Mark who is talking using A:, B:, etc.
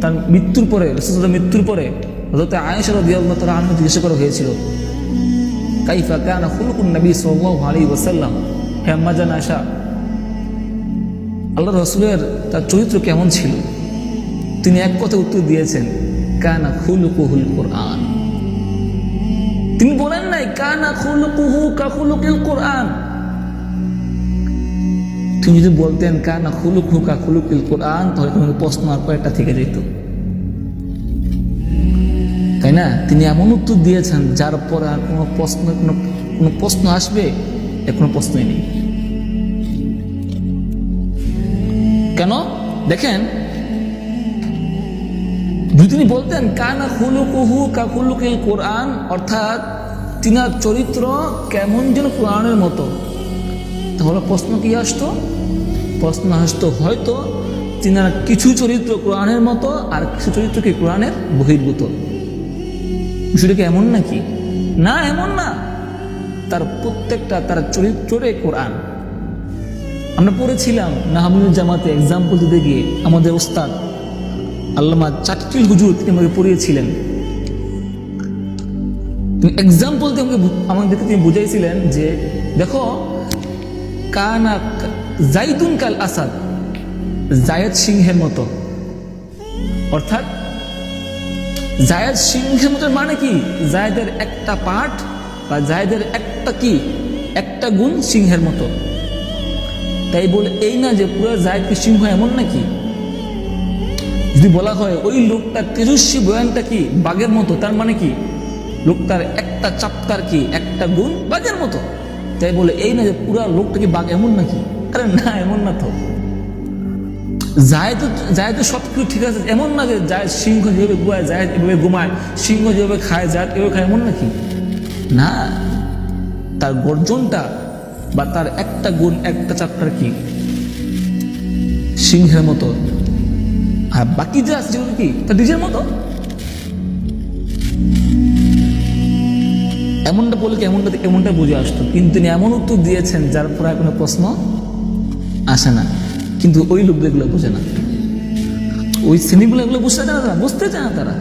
A: তার মৃত্যুর পরে, রাসূলুল্লাহর মৃত্যুর পরে হযরত আয়েশা রাদিয়াল্লাহু তাআলা আনহা জিজ্ঞাসা করা হয়েছিল, কাইফা কানা খুলুকুন নবী সাল্লাল্লাহু আলাইহি ওয়াসাল্লাম, হে আম্মা জান আয়েশা, আল্লাহর রাসূলের তার চরিত্র কেমন ছিল? তিনি এক কথা উত্তর দিয়েছেন, কানা খুলুকুহুল কুরআন। তিনি বলেন নাই কানা খুলুকুহু কা খুলুকিল কুরআন। তিনি যদি বলতেন কানা খুলুকুহু কা খুলুকিল কুরআন, তাহলে তোমাকে প্রশ্ন আর কয়েকটা থেকে যেত, তাই না? তিনি এমন উত্তর দিয়েছেন যার পরে আর কোনো প্রশ্ন আসবে এর কোনো প্রশ্নই নেই। কেন? দেখেন, যদি তিনি বলতেন কানা খুলুকুহু কা খুলুকিল কুরআন, অর্থাৎ তিনার চরিত্র কেমন যেন কোরআনের মতো, তাহলে প্রশ্ন কি আসতো? প্রশ্ন আসতো হয়তো তিনার কিছু চরিত্র কোরআনের মতো আর কিছু চরিত্র কি কোরআনের বহির্ভূত। বিষয়টা কি এমন নাকি? না, এমন না। তার প্রত্যেকটা তার চরিত্রে কোরআন। আমরা পড়েছিলাম নাহমিনুল জামাতে এক্সাম্পল দিতে গিয়ে আমাদের ওস্তাদ আল্লামা চাটকিল হুজুর তিনি আমাকে পড়িয়েছিলেন। তিনি এক্সাম্পল দিয়ে আমাদেরকে তিনি বুঝাইছিলেন যে দেখো, কানা জাইদুন কাল আসাদ, জায়েদ সিংহের মতো, অর্থাৎ জায়েদ সিংহের মতো মানে কি? জায়েদের একটা পার্ট বা জায়েদের একটা গুণ সিংহের মতো। তাই বলে এই না যে পুরো জায়েদকে সিংহ, এমন নাকি? যদি বলা হয় ওই লোকটার তেজস্বী বয়ানটা কি বাঘের মতো, তার মানে কি লোকটার একটা চাপটার কি একটা গুণ বাঘের মতো। তাই বলে এই না যে পুরা লোকটা কি বাঘ, এমন নাকি? আরে না, এমন না তো। জায়েদ সবকিছু ঠিক আছে, এমন না যে জায়েদ সিংহ যেভাবে ঘুমায় জায়েদ এভাবে ঘুমায়, সিংহ যেভাবে খায় জায়েদ এভাবে খায়, এমন নাকি? না, তার গর্জনটা বা তার একটা গুণ একটা চাপটার কি সিংহের মতো, আর বাকি যে আছে যেগুলো কি তার নিজের মতো। এমনটা বলে কি এমনটা বুঝে আসতো, কিন্তু তিনি এমন উত্তর দিয়েছেন যার পরে কোনো প্রশ্ন আসে না। কিন্তু ওই লোকগুলো বোঝে না, ওই শ্রেণীগুলো এগুলো বুঝতে চায় না, তারা